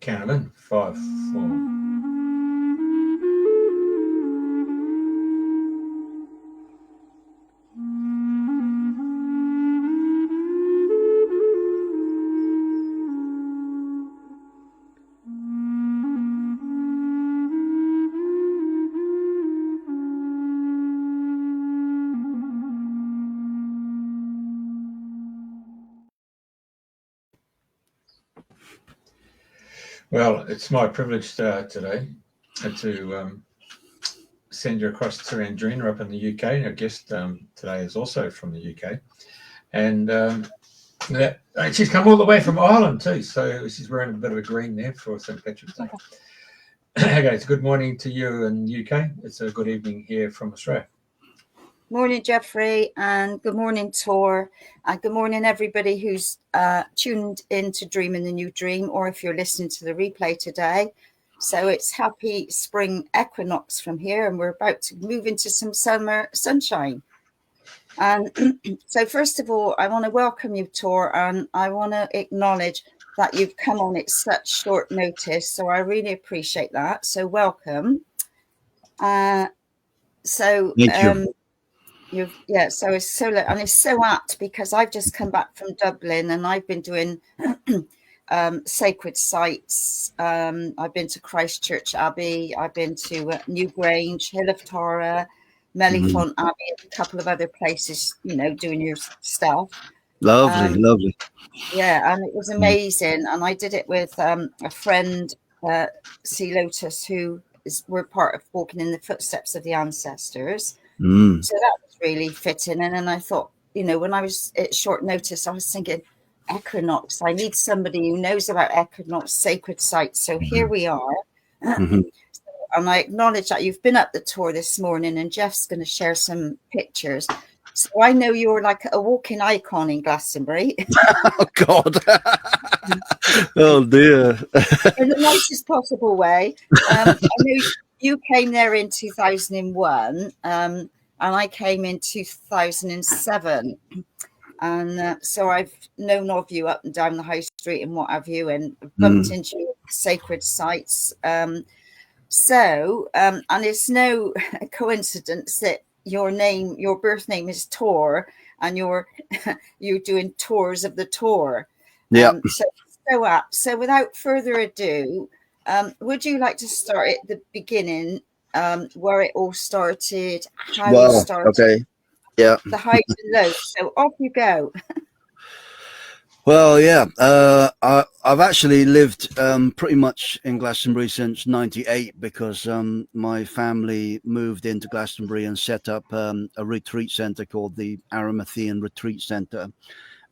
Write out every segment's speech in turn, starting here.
Count them in. 5, 4. Well, it's my privilege today to send you across to Andrina up in the UK. Our guest today is also from the UK. And she's come all the way from Ireland too. So she's wearing a bit of a green there for St. Patrick's Day. Okay, it's good morning to you in the UK. It's a good evening here from Australia. Morning, Jeffrey, and good morning, Tor, and good morning, everybody who's tuned in to Dreaming the New Dream, or if you're listening to the replay today. So it's happy spring equinox from here, and we're about to move into some summer sunshine. And so first of all, I want to welcome you, Tor, and I want to acknowledge that you've come on at such short notice, so I really appreciate that. So welcome. Thank you. So it's so apt because I've just come back from Dublin and I've been doing sacred sites. I've been to Christchurch Abbey, I've been to Newgrange, Hill of Tara, Mellifont Abbey, and a couple of other places, doing your stuff. Lovely. Yeah, and it was amazing. And I did it with a friend, C. Lotus, we're part of walking in the footsteps of the ancestors. So that was really fitting. And then I thought, when I was at short notice, I was thinking, equinox, I need somebody who knows about equinox sacred sites. So here we are. And I acknowledge that you've been up the Tor this morning, and Jeff's going to share some pictures. So I know you're like a walking icon in Glastonbury. Oh, God. Oh, dear. In the nicest possible way. I know you came there in 2001, and I came in 2007. And so I've known of you up and down the high street and what have you, and bumped into sacred sites. And it's no coincidence that your birth name is Tor, and you're doing tours of the Tor. Yeah. So without further ado, would you like to start at the beginning, where it all started, how you started, okay. Yeah. the highs and lows? So off you go. Well, yeah. I've actually lived pretty much in Glastonbury since '98 because my family moved into Glastonbury and set up a retreat centre called the Arimathean Retreat Centre.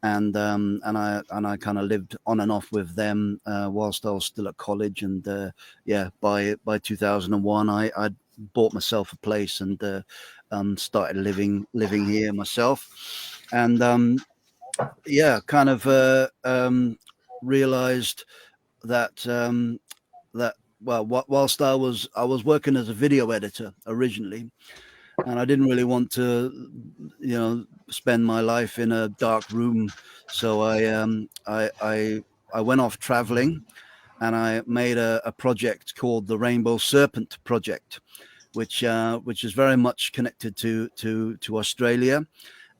And I kind of lived on and off with them whilst I was still at college. And by 2001, I bought myself a place and started living here myself. And realized that whilst I was working as a video editor originally, and I didn't really want to, spend my life in a dark room. So I went off traveling, and I made a project called the Rainbow Serpent Project, which is very much connected to Australia,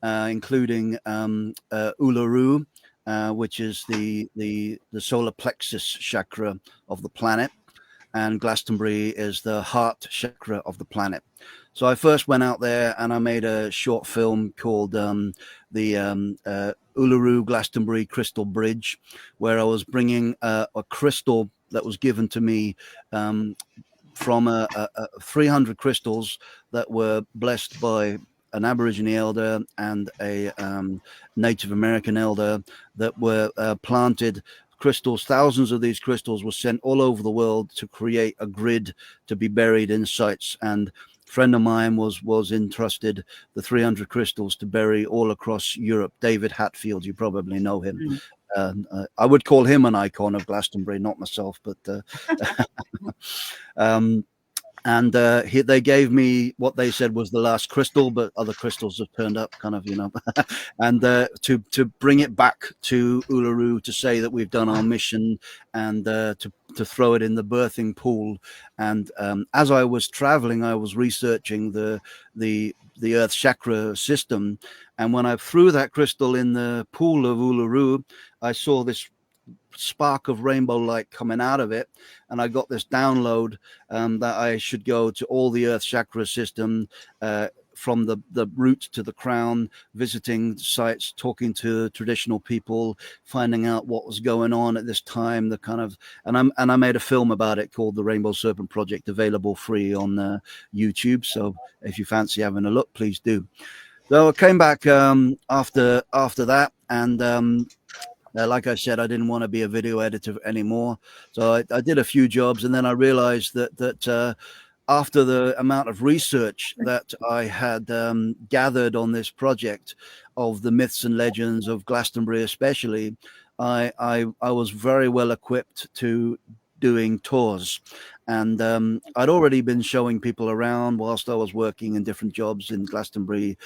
including Uluru, which is the solar plexus chakra of the planet, and Glastonbury is the heart chakra of the planet. So I first went out there and I made a short film called the Uluru Glastonbury Crystal Bridge, where I was bringing a crystal that was given to me from 300 crystals that were blessed by an Aborigine elder and a Native American elder that were planted. Crystals, thousands of these crystals were sent all over the world to create a grid to be buried in sites. And a friend of mine was entrusted the 300 crystals to bury all across Europe. David Hatfield, you probably know him. I would call him an icon of Glastonbury, not myself, but And they gave me what they said was the last crystal, but other crystals have turned up, kind of, and to bring it back to Uluru to say that we've done our mission, and to throw it in the birthing pool. And as I was traveling, I was researching the Earth chakra system, and when I threw that crystal in the pool of Uluru, I saw this spark of rainbow light coming out of it, and I got this download that I should go to all the Earth chakra system, from the root to the crown, visiting sites, talking to traditional people, finding out what was going on at this time, and I made a film about it called the Rainbow Serpent Project, available free on YouTube. So if you fancy having a look, please do. So I came back after that, and like I said, I didn't want to be a video editor anymore. So I did a few jobs, and then I realized that after the amount of research that I had gathered on this project of the myths and legends of Glastonbury especially, I was very well equipped to doing tours. And I'd already been showing people around whilst I was working in different jobs in Glastonbury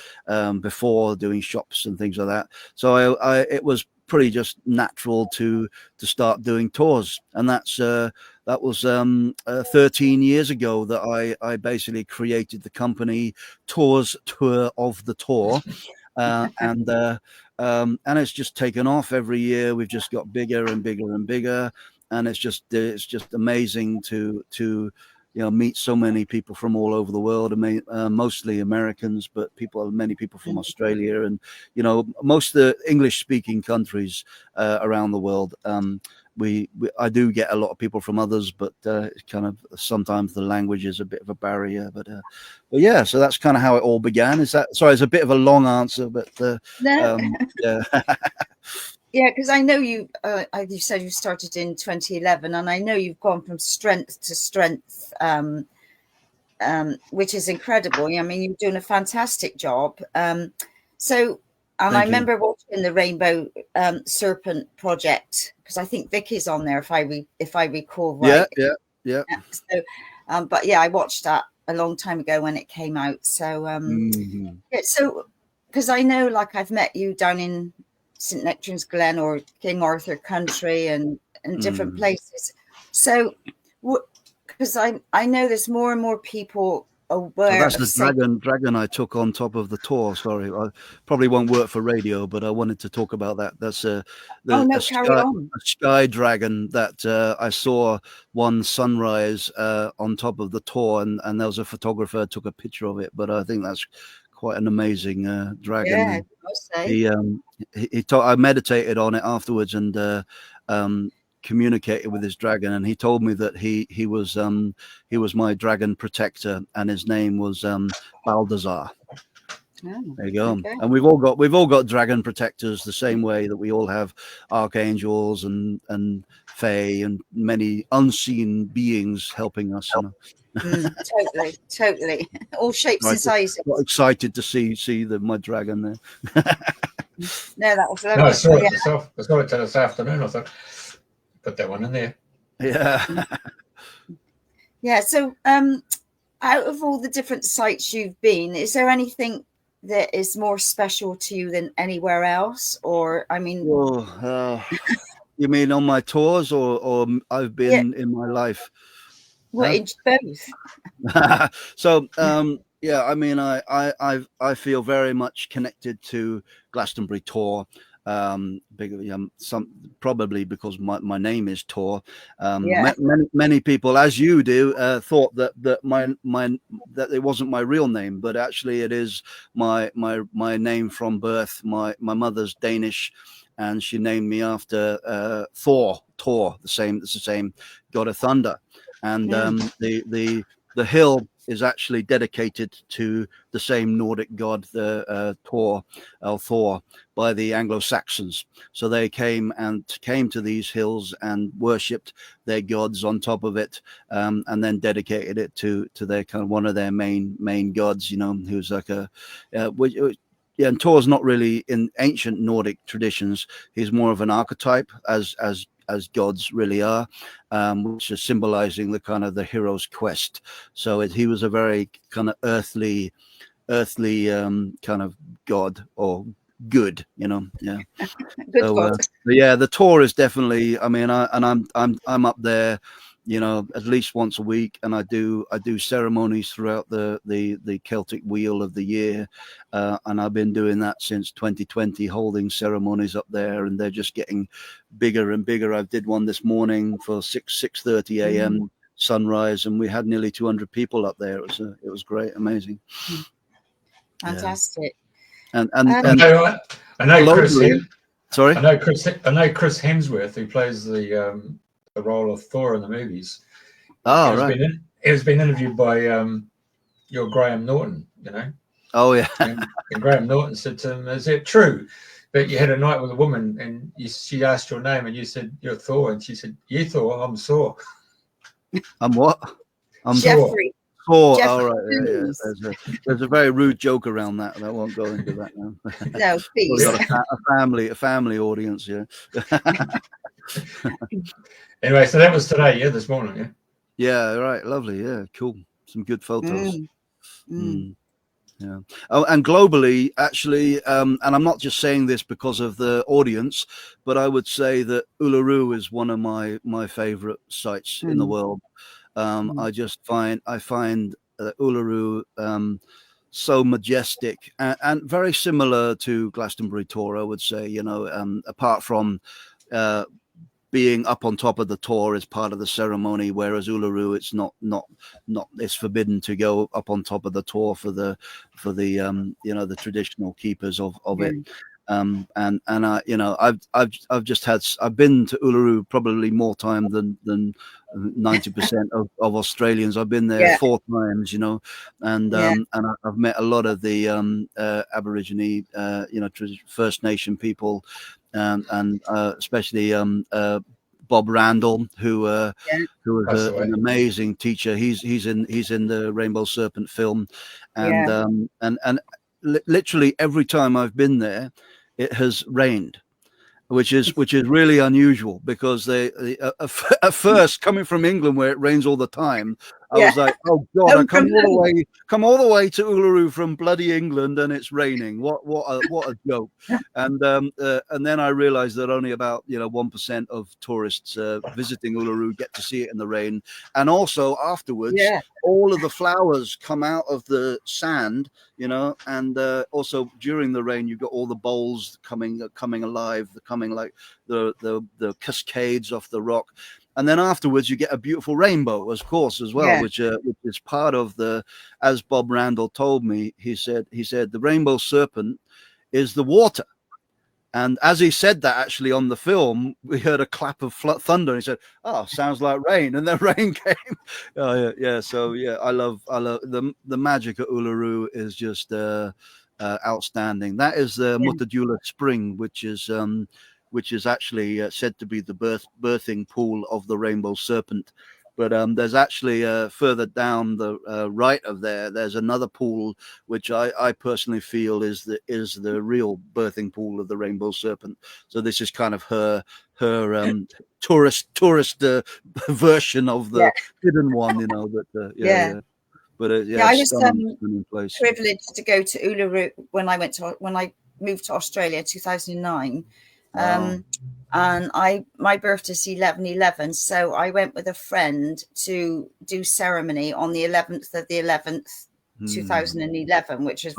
before, doing shops and things like that. So it was pretty just natural to start doing tours. And that was 13 years ago that I basically created the company Tours Tour of the Tor. And it's just taken off every year. We've just got bigger and bigger and bigger. And it's just amazing to meet so many people from all over the world. I mean, mostly Americans, but many people from Australia, and most of the English-speaking countries around the world. I do get a lot of people from others, but kind of sometimes the language is a bit of a barrier. But yeah, so that's kind of how it all began. Sorry, it's a bit of a long answer, but no. Yeah. Yeah, because I know you said you started in 2011, and I know you've gone from strength to strength, which is incredible. I mean, you're doing a fantastic job. I remember watching the Rainbow Serpent Project, because I think Vicky's on there, if I recall right. Yeah. So, but yeah, I watched that a long time ago when it came out. So, yeah, so because I know, like, I've met you down in St. Nectan's Glen or King Arthur country and different places. So, because I know there's more and more people aware. So that's the dragon I took on top of the Tor. Sorry, I probably won't work for radio, but I wanted to talk about that. That's a sky dragon that I saw one sunrise on top of the Tor, and there was a photographer took a picture of it. But I think that's quite an amazing dragon. Yeah, I meditated on it afterwards and communicated with his dragon, and he told me that he was my dragon protector, and his name was Baldazar. There you go. Okay. And we've all got dragon protectors, the same way that we all have archangels and fae and many unseen beings helping us. Totally. All shapes and sizes. Got excited to see my dragon there. No, that was lovely. No, I saw it myself. I saw it this afternoon. I thought, put that one in there. Yeah. Yeah. So, out of all the different sites you've been, is there anything that is more special to you than anywhere else? Or, I mean, you mean on my tours, or I've been in my life? Well, it's both. So, yeah, I mean, I feel very much connected to Glastonbury Tor. Probably because my name is Tor. Many people, as you do, thought that that it wasn't my real name, but actually it is my name from birth. My mother's Danish, and she named me after Thor, the same god of thunder. And the hill is actually dedicated to the same Nordic god, the Thor, by the Anglo-Saxons. So they came to these hills and worshipped their gods on top of it, and then dedicated it to their kind of one of their main gods. Who's like and Thor's not really in ancient Nordic traditions. He's more of an archetype, as as gods really are, which is symbolizing the kind of the hero's quest. So he was a very kind of earthly kind of god, or good, yeah. Good So God. yeah, the Tor is definitely, I mean, I'm up there, at least once a week, and I do ceremonies throughout the Celtic wheel of the year, and I've been doing that since 2020, holding ceremonies up there, and they're just getting bigger and bigger. I did one this morning for 6:30 a.m. sunrise, and we had nearly 200 people up there. It was great, amazing. Fantastic. And I know Chris. Sorry, I know Chris Hemsworth, who plays the role of Thor in the movies. Oh, right. He was been interviewed by your Graham Norton. Oh, yeah. and Graham Norton said to him, "Is it true that you had a night with a woman and she asked your name and you said you're Thor, and she said, 'You Thor, I'm Thor.'" I'm what? I'm Jeffrey. Thor. Jeffrey, Oh, right. Yeah. There's a very rude joke around that. I won't go into that now. No, please. We've got a family audience, yeah. Anyway, so that was today, yeah, this morning, yeah. Yeah, right. Lovely. Yeah, cool. Some good photos. Yeah. Oh, and globally, actually, and I'm not just saying this because of the audience, but I would say that Uluru is one of my favorite sites in the world. I find Uluru so majestic and very similar to Glastonbury Tor, I would say, apart from being up on top of the Tor as part of the ceremony, whereas Uluru, it's not it's forbidden to go up on top of the Tor for the the traditional keepers of it. And I've been to Uluru probably more time than 90% of Australians. I've been there 4 times, and I've met a lot of the Aborigine, First Nation people, and especially Bob Randall, who was an amazing teacher. He's in the Rainbow Serpent film, and literally every time I've been there, it has rained, which is really unusual, because at first, coming from England where it rains all the time, I was like, oh God, I come all the way to Uluru from bloody England and it's raining. What a joke. And then I realized that only about 1% of tourists visiting Uluru get to see it in the rain. And also afterwards, all of the flowers come out of the sand, and also during the rain, you've got all the bowls coming alive, coming like the cascades off the rock. And then afterwards, you get a beautiful rainbow, of course, as well, which is part of as Bob Randall told me, he said the Rainbow Serpent is the water. And as he said that, actually on the film, we heard a clap of thunder. And he said, "Oh, sounds like rain," and then rain came. So I love the magic of Uluru is just outstanding. That is the Mutadula Spring, which is actually said to be the birthing pool of the Rainbow Serpent. But there's actually further down the right of there's another pool, which I personally feel is the real birthing pool of the Rainbow Serpent. So this is kind of her tourist version of the hidden one, But I was privileged to go to Uluru when I moved to Australia in 2009. And my birthday is 11/11, so I went with a friend to do ceremony on the 11th of the 11th, 2011, which was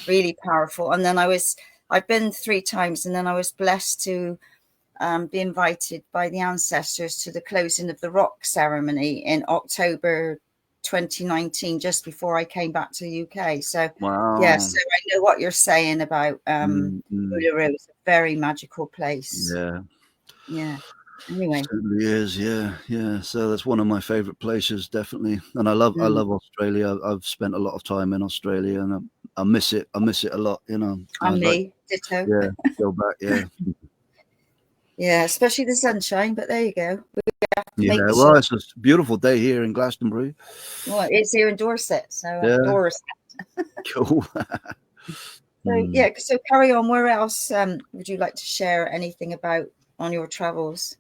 really powerful. And then I've been 3 times, and then I was blessed to be invited by the ancestors to the closing of the rock ceremony in October 2019, just before I came back to the UK. So so I know what you're saying about Uluru. It's a very magical place. Anyway, it certainly is. So that's one of my favorite places, definitely. And I love Australia. I've spent a lot of time in Australia, and I miss it a lot, and me ditto. Go back. Especially the sunshine, but there you go. Well, it's a beautiful day here in Glastonbury. Well, it's here in Dorset, so Dorset. Cool. So carry on. Where else would you like to share anything about on your travels?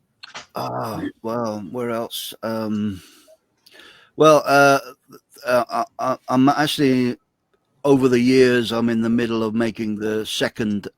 Well, where else? I'm actually, over the years, I'm in the middle of making the second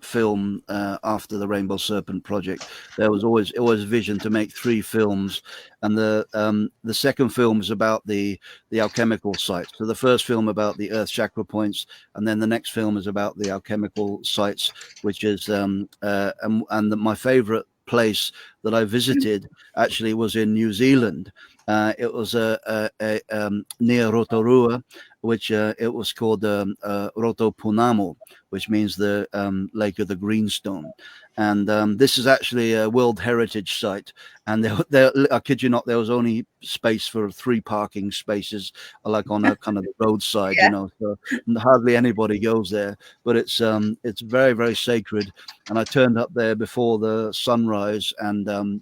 film after the Rainbow Serpent Project. There was always a vision to make 3 films, and the second film is about the alchemical sites. So the first film about the Earth chakra points, and then the next film is about the alchemical sites, which is my favorite place that I visited actually was in New Zealand. It was near Rotorua, which it was called Rotopunamo, which means the Lake of the Greenstone. And this is actually a World Heritage Site. And I kid you not, there was only space for 3 parking spaces, like on a kind of roadside, so hardly anybody goes there. But it's very, very sacred. And I turned up there before the sunrise, and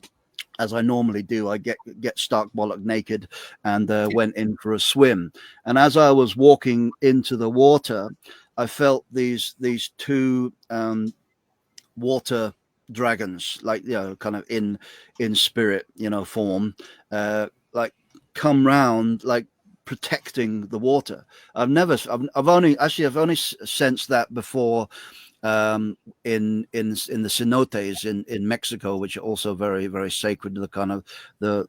as I normally do, I get stark bollock naked and went in for a swim. And as I was walking into the water, I felt these 2 water dragons, like, kind of in spirit, form, like come round, like protecting the water. I've only sensed that before in the cenotes in Mexico, which are also very, very sacred. The kind of the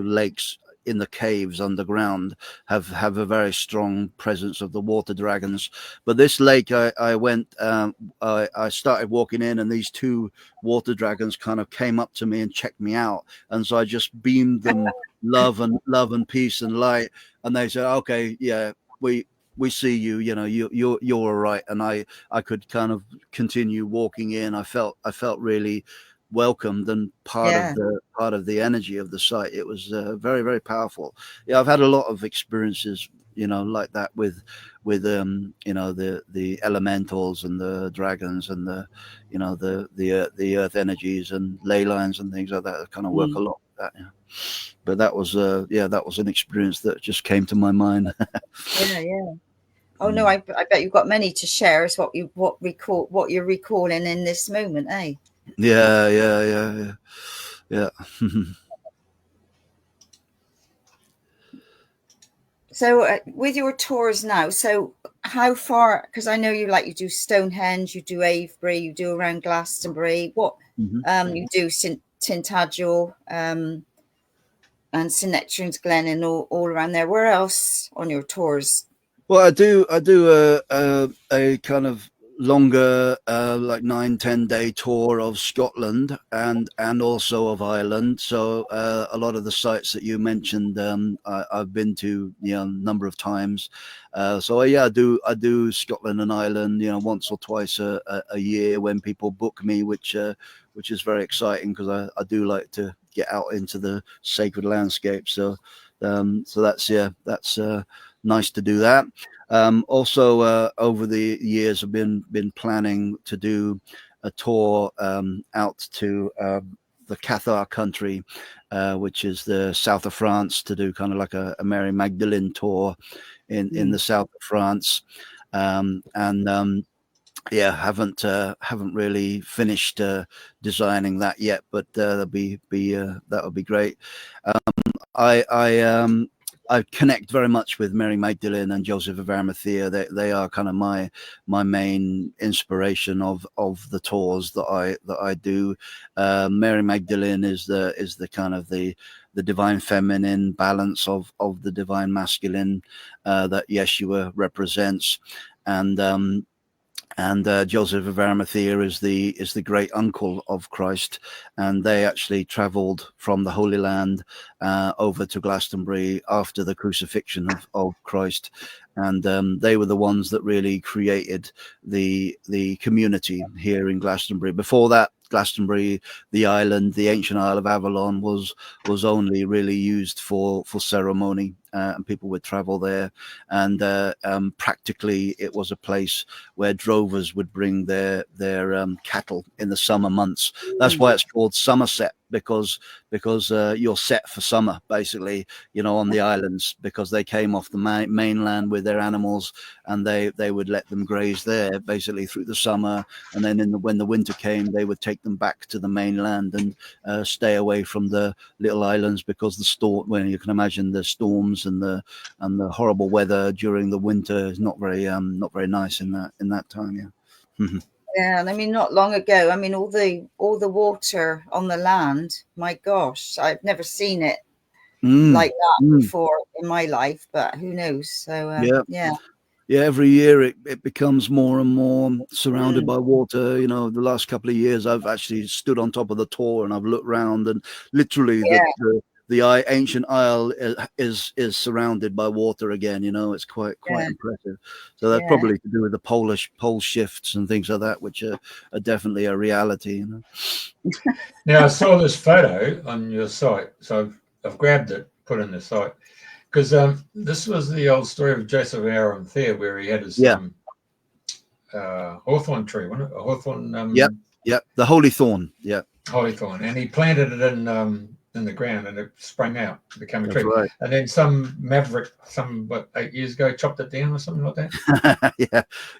lakes in the caves underground have a very strong presence of the water dragons. But this lake, I went, I started walking in, and these 2 water dragons kind of came up to me and checked me out, and so I just beamed them love and peace and light, and they said, "Okay, yeah, we see you, you're all right." And I could kind of continue walking in. I felt really welcomed and part of the energy of the site. It was very, very powerful. Yeah, I've had a lot of experiences, like that with the elementals and the dragons and the earth energies and ley lines and things like that. I kind of work a lot with that. But that was that was an experience that just came to my mind. Yeah. Oh no, I bet you've got many to share. Is what you're recalling in this moment, eh? Yeah. So with your tours now, so how far? Because I know you do Stonehenge, you do Avebury, you do around Glastonbury. What you do Tintagel and St Nectan's Glen and all around there. Where else on your tours? Well, I do a kind of longer, like 9-10 day tour of Scotland and also of Ireland. So a lot of the sites that you mentioned, I've been to, a number of times. So I do Scotland and Ireland, once or twice a year when people book me, which is very exciting because I do like to get out into the sacred landscape. So that's nice to do that. Also, over the years, I've been planning to do a tour out to the Cathar country, which is the south of France, to do kind of like a Mary Magdalene tour in the south of France. Haven't really finished designing that yet, but that would be great. I connect very much with Mary Magdalene and Joseph of Arimathea. They are kind of my main inspiration of the tours that I do. Mary Magdalene is the kind of the divine feminine balance of the divine masculine that Yeshua represents, and Joseph of Arimathea is the great uncle of Christ, and they actually travelled from the Holy Land over to Glastonbury after the crucifixion of Christ, and they were the ones that really created the community here in Glastonbury. Before that, Glastonbury, the island, the ancient Isle of Avalon, was only really used for ceremony, and people would travel there, and practically it was a place where drovers would bring their cattle in the summer months. That's why it's called Somerset, because you're set for summer, basically, on the islands, because they came off the mainland with their animals, and they would let them graze there basically through the summer, and then when the winter came, they would take them back to the mainland and stay away from the little islands, because you can imagine the storms and the horrible weather during the winter is not very nice in that time. Yeah, and I mean, not long ago, I mean, all the water on the land, my gosh, I've never seen it like that before in my life, but who knows? So yeah, every year it becomes more and more surrounded by water. The last couple of years I've actually stood on top of the Tor and I've looked around, and literally the ancient isle is surrounded by water again. It's quite impressive. So that's probably to do with the pole shifts and things like that, which are definitely a reality. Now, I saw this photo on your site, so I've grabbed it, put it in the site, because this was the old story of Joseph of Arimathea, where he had his hawthorn tree, wasn't it? A hawthorn. Yep, the holy thorn. Yeah, holy thorn, and he planted it in the ground, and it sprang out, became a tree. Right. And then some maverick, 8 years ago, chopped it down or something like that.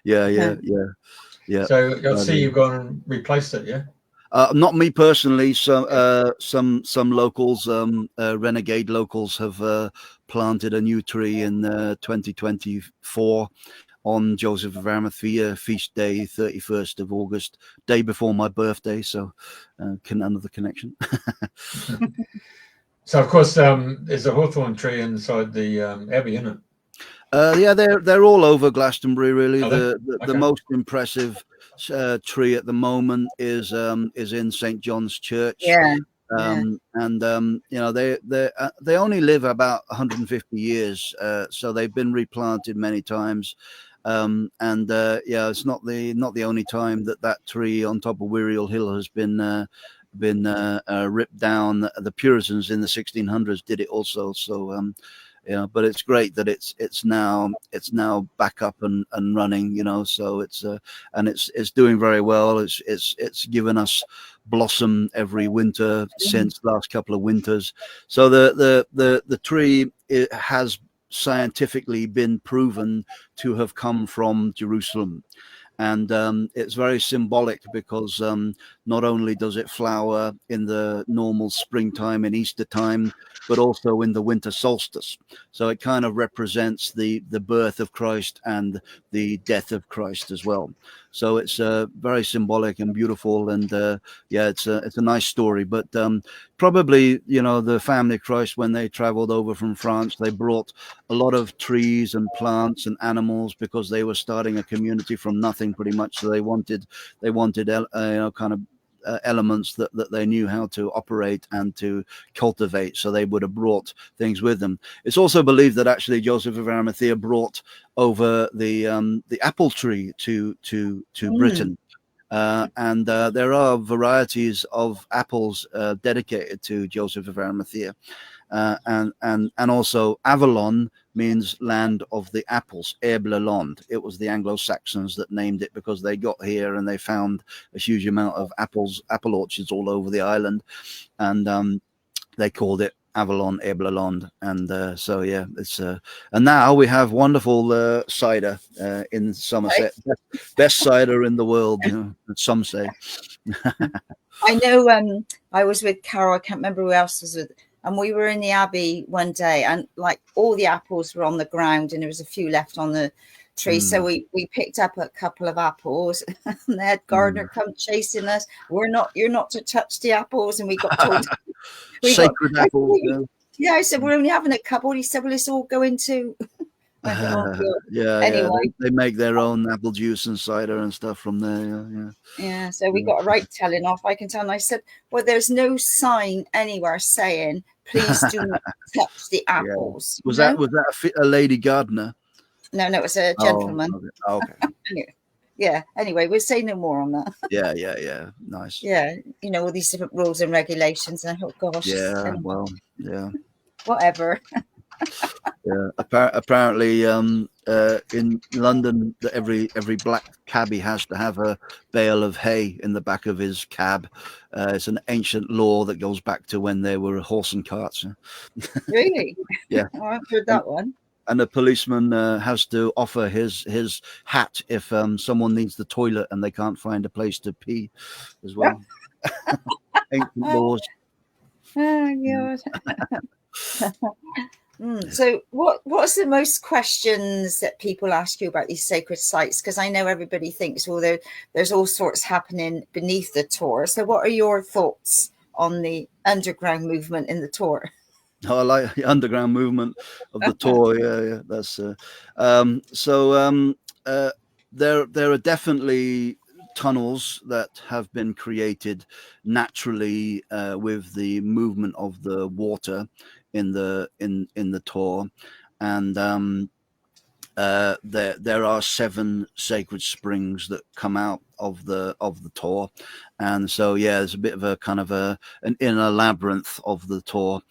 Yeah. So I see you've gone and replaced it, yeah. Not me personally. Some locals, renegade locals, have planted a new tree in 2024 on Joseph of Arimathea feast day, 31st of August, day before my birthday. So, another connection. So of course, there's a hawthorn tree inside the abbey, isn't it? They're all over Glastonbury, really. Okay. The most impressive tree at the moment is in St. John's Church. And they only live about 150 years, so they've been replanted many times. It's not the only time that tree on top of Wiriel Hill has been ripped down. The Puritans in the 1600s did it also. So but it's great that it's now back up and running. So it's doing very well. It's given us blossom every winter since the last couple of winters. So the tree, it has scientifically been proven to have come from Jerusalem. And it's very symbolic because not only does it flower in the normal springtime and Easter time, but also in the winter solstice. So it kind of represents the birth of Christ and the death of Christ as well. So it's very symbolic and beautiful, and it's a nice story. But probably, the family of Christ, when they traveled over from France, they brought a lot of trees and plants and animals because they were starting a community from nothing, pretty much. So they wanted kind of elements that they knew how to operate and to cultivate. So they would have brought things with them. It's also believed that actually Joseph of Arimathea brought over the apple tree to Britain. And there are varieties of apples dedicated to Joseph of Arimathea. And also Avalon means land of the apples, Erbleland. It was the Anglo-Saxons that named it because they got here and they found a huge amount of apple orchards all over the island, and they called it Avalon, Erbleland. And it's and now we have wonderful cider in Somerset, best cider in the world, some say. I know. I was with Carol. I can't remember who else was with. And we were in the Abbey one day, and like all the apples were on the ground, and there was a few left on the tree. So we picked up a couple of apples, and the head gardener come chasing us. You're not to touch the apples, and we got told sacred apples. Yeah, I said we're only having a couple. He said, "Well, it's all going to." Anyway, they make their own apple juice and cider and stuff from there. Yeah. So we got a right telling off, I can tell. And I said, well, there's no sign anywhere saying please do not touch the apples. Was that a lady gardener? No, it was a gentleman. Okay. Yeah. Anyway, we'll say no more on that. Yeah. Nice. Yeah. All these different rules and regulations. And I thought, gosh. Yeah. Well. Yeah. Whatever. Yeah, apparently, in London, that every black cabbie has to have a bale of hay in the back of his cab. It's an ancient law that goes back to when there were horse and carts. Really? Yeah, I haven't heard that one. and the policeman has to offer his hat if someone needs the toilet and they can't find a place to pee, as well. Ancient laws. Oh God. So what's the most questions that people ask you about these sacred sites? Because I know everybody thinks, well, there's all sorts happening beneath the Tor. So what are your thoughts on the underground movement in the Tor? Oh, I like the underground movement of the Tor. Yeah, that's there are definitely tunnels that have been created naturally with the movement of the water in the Tor, and there are 7 sacred springs that come out of the Tor, and so yeah, there's a bit of a kind of an inner labyrinth of the Tor.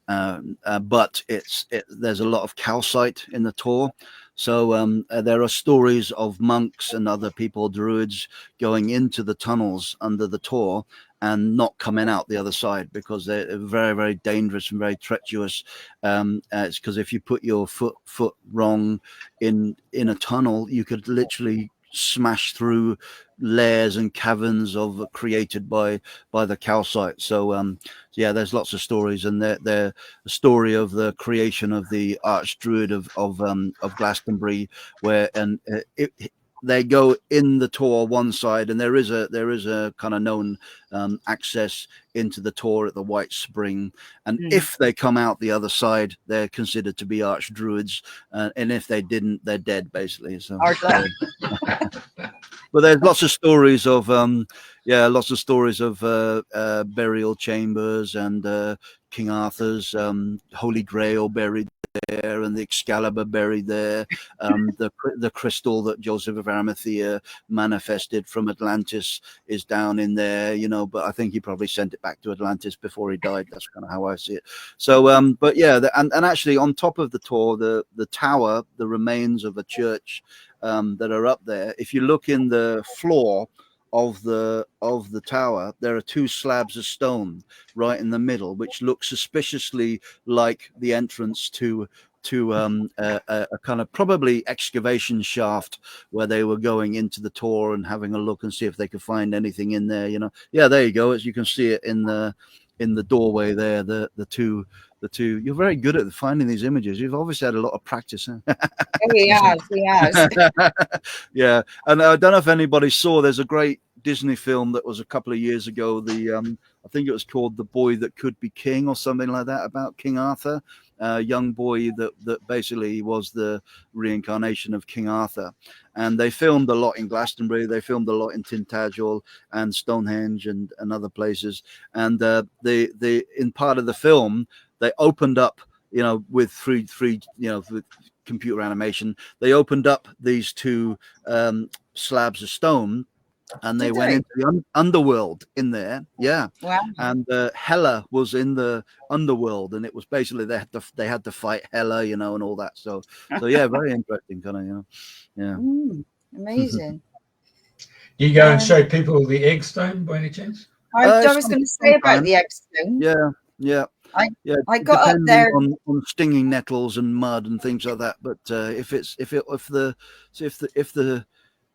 But there's a lot of calcite in the Tor, so there are stories of monks and other people, druids, going into the tunnels under the Tor and not coming out the other side because they're very, very dangerous and very treacherous. It's because if you put your foot wrong in a tunnel, you could literally smash through layers and caverns created by the calcite. So yeah, there's lots of stories, and they're the story of the creation of the archdruid of Glastonbury, where they go in the Tor one side, and there is a kind of known access into the Tor at the White Spring, and if they come out the other side, they're considered to be archdruids, and if they didn't, they're dead, basically. So but there's lots of stories of burial chambers and King Arthur's Holy Grail buried there, and the Excalibur buried there, the crystal that Joseph of Arimathea manifested from Atlantis is down in there, but I think he probably sent it back to Atlantis before he died. That's kind of how I see it. So but yeah, and actually on top of the Tor, the tower, the remains of a church that are up there, if you look in the floor of the tower, there are 2 slabs of stone right in the middle, which look suspiciously like the entrance to a kind of probably excavation shaft where they were going into the Tor and having a look and see if they could find anything in there. Yeah, there you go. As you can see it in the doorway there, the two. You're very good at finding these images. You've obviously had a lot of practice. Huh? Oh, he has. Yeah, and I don't know if anybody saw. There's a great Disney film that was a couple of years ago. I think it was called The Boy That Could Be King or something like that, about King Arthur, a young boy that basically was the reincarnation of King Arthur. And they filmed a lot in Glastonbury. They filmed a lot in Tintagel and Stonehenge and other places. And in part of the film, they opened up, with three, with computer animation, they opened up these 2 slabs of stone, and they went into the underworld in there. Yeah. Wow. And Hela was in the underworld, and it was basically they had to fight Hela, and all that. So yeah, very interesting kind of, yeah. Amazing. You go and show people the egg stone by any chance? I was going to say about the egg stone. Yeah. I got up there on stinging nettles and mud and things like that. But if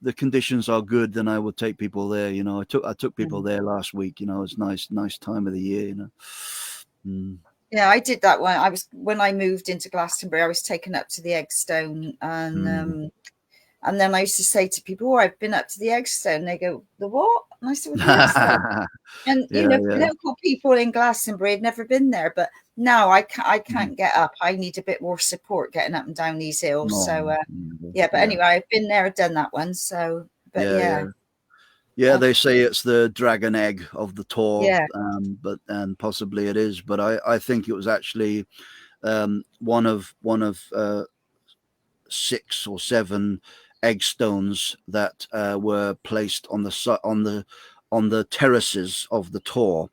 the conditions are good, then I would take people there. I took people there last week. It's nice time of the year. Yeah, I did that when I moved into Glastonbury. I was taken up to the egg stone, and then I used to say to people, "Oh, I've been up to the egg stone." They go, "The what?" And I said, "Well, the egg stone." And local people in Glastonbury had never been there, but now I can't get up. I need a bit more support getting up and down these hills. Anyway, I've been there, done that one. So, but yeah, they say it's the dragon egg of the Tor, and possibly it is, but I think it was actually one of 6 or 7 egg stones that were placed on the terraces of the Tor,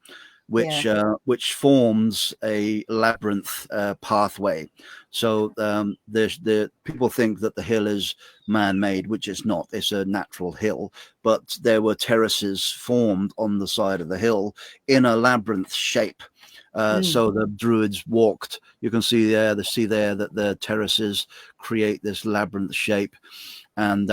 which forms a labyrinth pathway. So the people think that the hill is man-made, which it's not. It's a natural hill, but there were terraces formed on the side of the hill in a labyrinth shape. So the druids walked. You can see there that the terraces create this labyrinth shape, and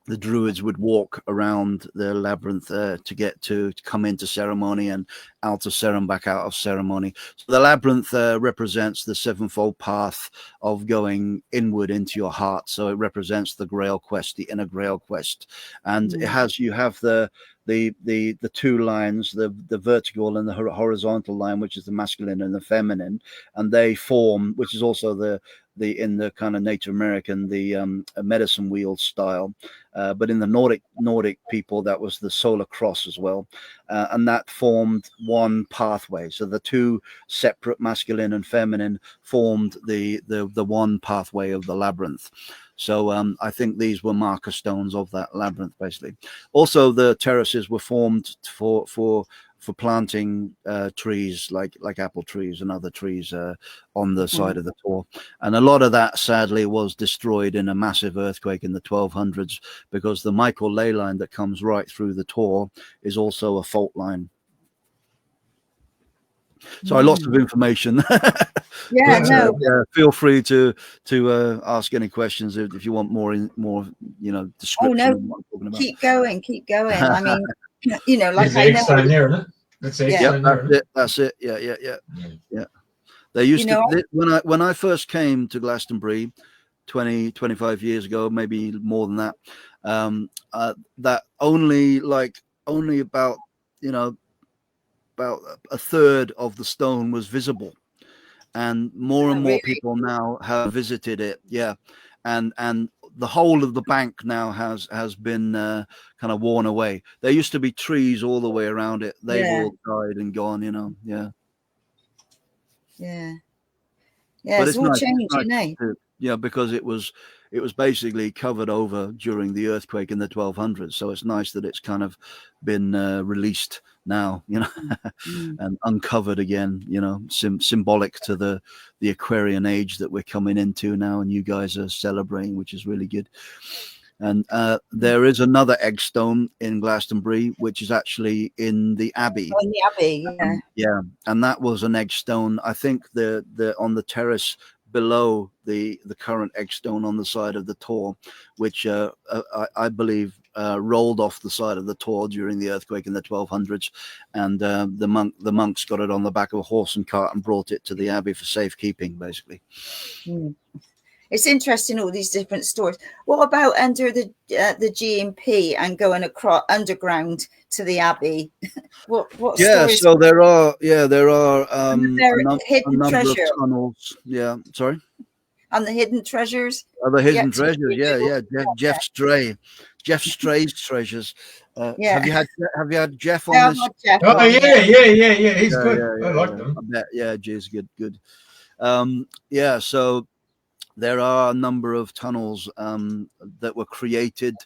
the druids would walk around the labyrinth to get to come into ceremony and out of ceremony, back out of ceremony. So the labyrinth represents the sevenfold path of going inward into your heart. So it represents the Grail quest, the inner Grail quest, and you have the two lines, the vertical and the horizontal line, which is the masculine and the feminine, and they form, which is also the in the kind of Native American, the medicine wheel style, but in the Nordic people, that was the solar cross as well, and that formed one pathway. So the two separate masculine and feminine formed the one pathway of the labyrinth. So I think these were marker stones of that labyrinth, basically. Also, the terraces were formed for planting trees like apple trees and other trees on the side of the Tor. And a lot of that, sadly, was destroyed in a massive earthquake in the 1200s, because the Michael ley line that comes right through the Tor is also a fault line. So lots of information. Yeah, but, feel free to ask any questions if you want more description. Oh no, of what I'm talking about. Keep going. I mean, like There's I the know. X-zone there, isn't it? That's the X-zone there, isn't it? That's it. Yeah. They used to when I first came to Glastonbury 25 years ago, maybe more than that. That only about about a third of the stone was visible, and more and more people now have visited it. Yeah, and the whole of the bank now has been kind of worn away. There used to be trees all the way around it. They've all died and gone. But it's all changing, because it was basically covered over during the earthquake in the 1200s. So it's nice that it's kind of been released now, and uncovered again, symbolic to the Aquarian age that we're coming into now, and you guys are celebrating, which is really good. And there is another egg stone in Glastonbury, which is actually in the Abbey. Oh, in the Abbey, yeah. And that was an egg stone. I think the on the terrace below the current egg stone on the side of the Tor, which I believe rolled off the side of the Tor during the earthquake in the 1200s, and the monks got it on the back of a horse and cart and brought it to the Abbey for safekeeping, basically. It's interesting, all these different stories. What about under the G&P and going across underground to the Abbey? what stories? So there are a hidden number treasure. of tunnels. Yeah, sorry. On the hidden treasures. The hidden treasures. Yeah. Jeff Stray's treasures. Have you had Jeff on this? Jeff yeah. He's good. I like them. Yeah, Jay's good. So there are a number of tunnels that were created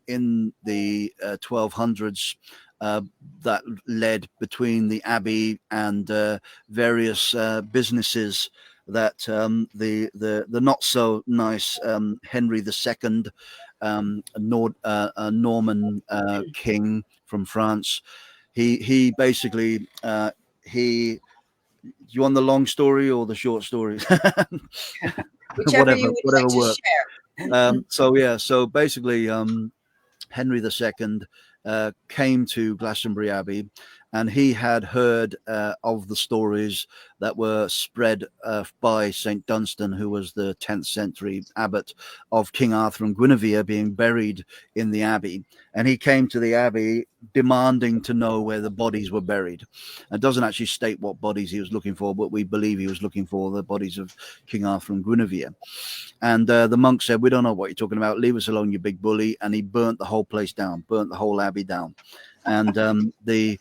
in the 1200s that led between the Abbey and various businesses that the not so nice Henry II, a Norman king from France, he basically you want the long story or the short story? Whichever you would like to works. share. So basically, Henry II came to Glastonbury Abbey, and he had heard of the stories that were spread by St. Dunstan, who was the 10th century abbot of King Arthur and Guinevere being buried in the Abbey. And he came to the Abbey demanding to know where the bodies were buried. It doesn't actually state what bodies he was looking for, but we believe he was looking for the bodies of King Arthur and Guinevere. And the monk said, "We don't know what you're talking about. Leave us alone, you big bully." And he burnt the whole place down, burnt the whole Abbey down. And the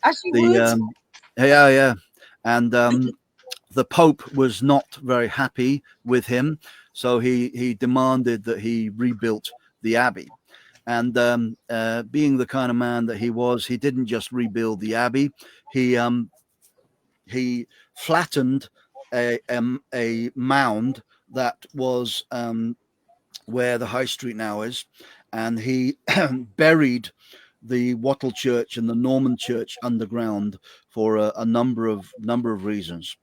Pope was not very happy with him, so he demanded that he rebuilt the Abbey. And being the kind of man that he was, he didn't just rebuild the abbey. He flattened a mound that was where the high street now is, and he buried the Wattle Church and the Norman Church underground for a number of reasons.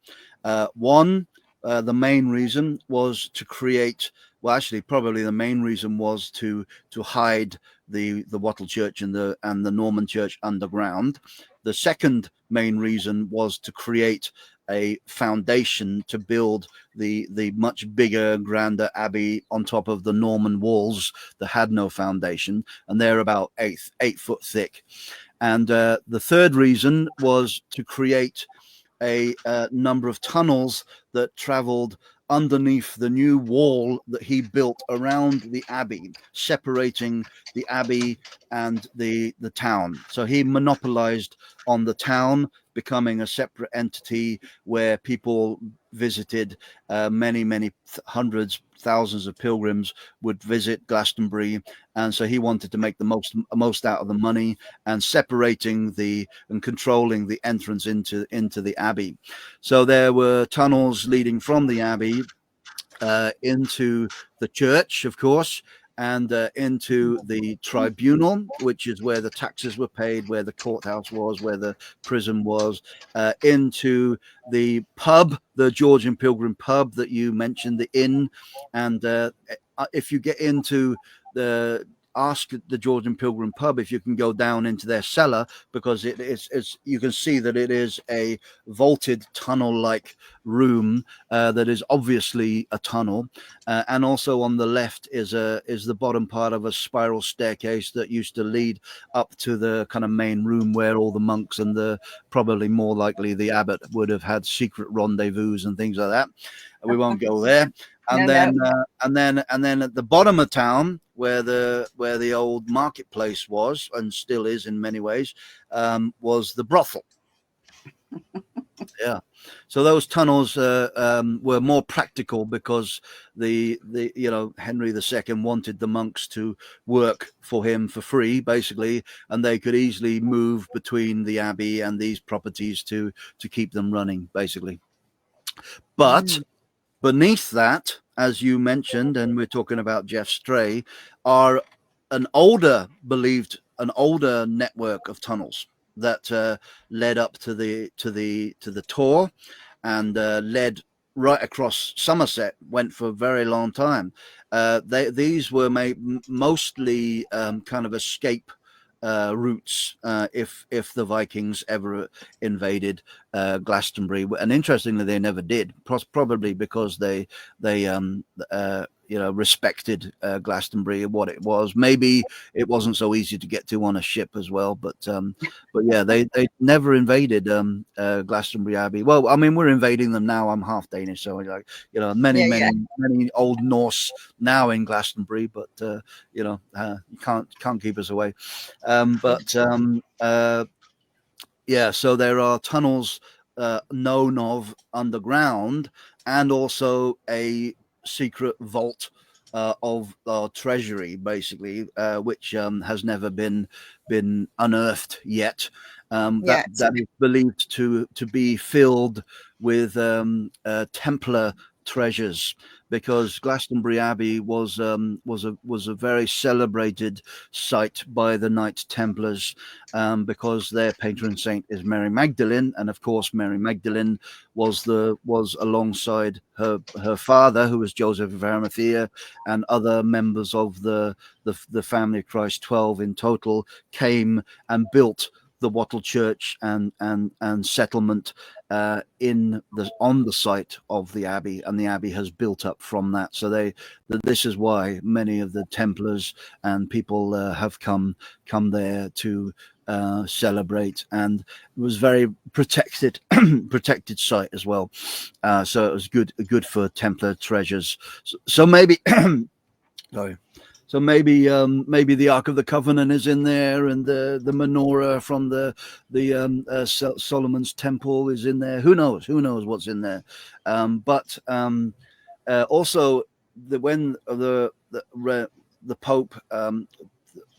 One, the main reason was to create. Well, actually, probably the main reason was to hide the Wattle Church and the Norman Church underground. The second main reason was to create a foundation to build the much bigger, grander abbey on top of the Norman walls that had no foundation, and they're about 8 foot thick. And the third reason was to create a number of tunnels that traveled underneath the new wall that he built around the abbey, separating the abbey and the town. So he monopolized on the town, becoming a separate entity where people visited. Many hundreds, thousands of pilgrims would visit Glastonbury, and so he wanted to make the most out of the money, and separating and controlling the entrance into the abbey. So there were tunnels leading from the abbey into the church, of course, and into the tribunal, which is where the taxes were paid, where the courthouse was, where the prison was, into the pub, the Georgian Pilgrim pub that you mentioned, the inn. And if you get into ask the Georgian Pilgrim pub if you can go down into their cellar, because it's you can see that it is a vaulted tunnel-like room that is obviously a tunnel, and also on the left is the bottom part of a spiral staircase that used to lead up to the kind of main room where all the monks and probably more likely the abbot would have had secret rendezvous and things like that. We won't go there. And then at the bottom of town, where the old marketplace was and still is in many ways, was the brothel. Yeah, so those tunnels were more practical because the Henry II wanted the monks to work for him for free, basically, and they could easily move between the abbey and these properties to keep them running, basically. But beneath that, as you mentioned, and we're talking about Jeff Stray, are an older network of tunnels that led up to the Tor, and led right across Somerset, went for a very long time. These were mostly kind of escape routes if the Vikings ever invaded Glastonbury, and interestingly they never did, probably because they respected Glastonbury and what it was. Maybe it wasn't so easy to get to on a ship as well, but yeah, they never invaded Glastonbury Abbey. Well, I mean, we're invading them now. I'm half Danish, so many Old Norse now in Glastonbury, but you can't keep us away. Yeah, so there are tunnels known of underground, and also a secret vault of our treasury, basically, which has never been unearthed yet. That is believed to be filled with Templar treasures, because Glastonbury Abbey was a very celebrated site by the Knights Templars, because their patron saint is Mary Magdalene, and of course Mary Magdalene was alongside her father, who was Joseph of Arimathea, and other members of the family of Christ, 12 in total, came and built the Wattle Church and settlement on the site of the abbey, and the abbey has built up from that. So this is why many of the Templars and people have come there to celebrate, and it was very protected site as well. So it was good for Templar treasures. So maybe sorry. So maybe the Ark of the Covenant is in there, and the menorah from the Solomon's Temple is in there. Who knows what's in there? But also when the Pope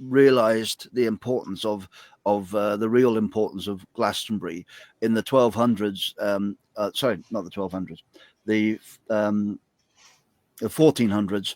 realized the importance of the real importance of Glastonbury in the 1200s. Sorry, not the 1200s. The 1400s,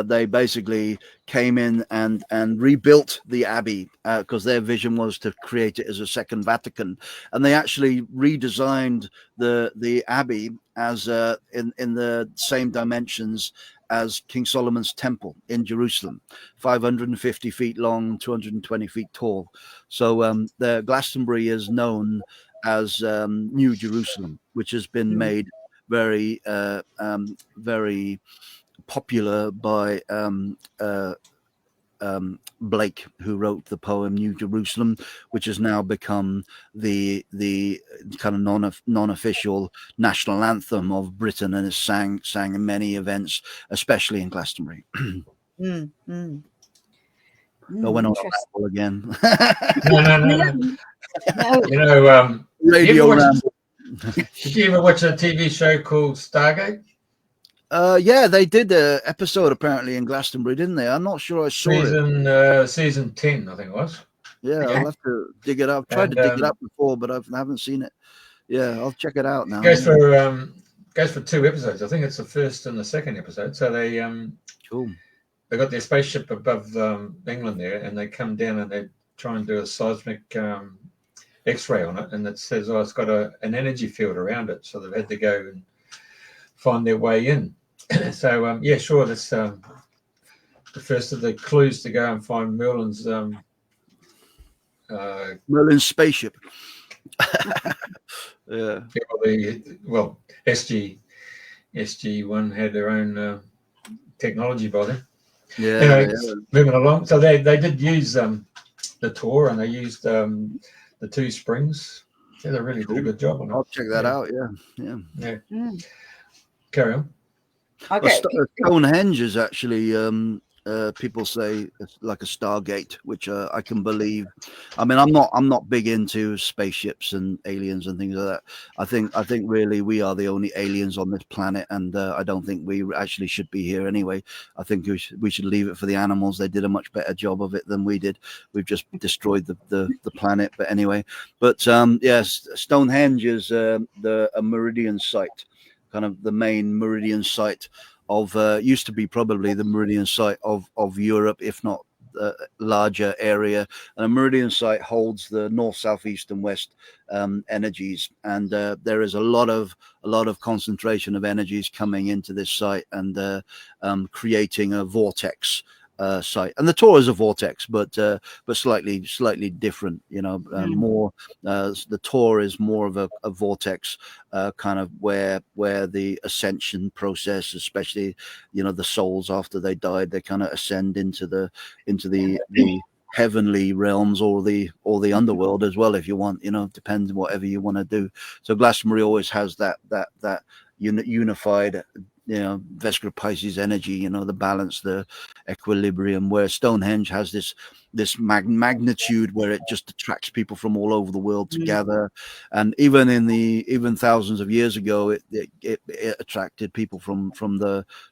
they basically came in and rebuilt the abbey because their vision was to create it as a second Vatican, and they actually redesigned the abbey as in the same dimensions as King Solomon's temple in Jerusalem, 550 feet long, 220 feet tall. So the Glastonbury is known as New Jerusalem, which has been made very very popular by Blake, who wrote the poem New Jerusalem, which has now become the kind of non-official national anthem of Britain, and is sang in many events, especially in Glastonbury. I went on a ramble again. No. Radio ramble. Did you ever watch a TV show called Stargate? Yeah, they did an episode apparently in Glastonbury, didn't they? I'm not sure I saw it. Season 10, I think it was. Yeah, I'll have to dig it up. Tried to dig it up before, but I haven't seen it. Yeah, I'll check it out now. Goes for 2 episodes. I think it's the first and the second episode. So they cool. They got their spaceship above England there, and they come down and they try and do a seismic X-ray on it, and it says, it's got an energy field around it. So they've had to go and find their way in. So yeah, sure, that's the first of the clues to go and find Merlin's spaceship. Yeah. Well, SG1 had their own technology by then. Yeah, moving along. So they did use the Tor, and they used the 2 springs. Yeah, they really did a good job on it. I'll check that out. Yeah. Carry on. Okay. Stonehenge is actually people say it's like a Stargate, which I can believe. I mean, I'm not big into spaceships and aliens and things like that. I think really we are the only aliens on this planet, and I don't think we actually should be here anyway. I think we should leave it for the animals. They did a much better job of it than we did. We've just destroyed the planet. But anyway, yes, Stonehenge is a meridian site, kind of the main meridian site of used to be probably the meridian site of Europe, if not larger area. And a meridian site holds the north, south, east, and west energies, and there is a lot of concentration of energies coming into this site and creating a vortex site. And the Tor is a vortex, but slightly different. More the Tor is more of a vortex, kind of where the ascension process, especially the souls after they died, they kind of ascend into the heavenly realms or the underworld as well, if you want. Depends on whatever you want to do. So Glastonbury always has that unified Vesica Pisces energy, the balance, the equilibrium, where Stonehenge has this magnitude where it just attracts people from all over the world together. And even thousands of years ago, it attracted people from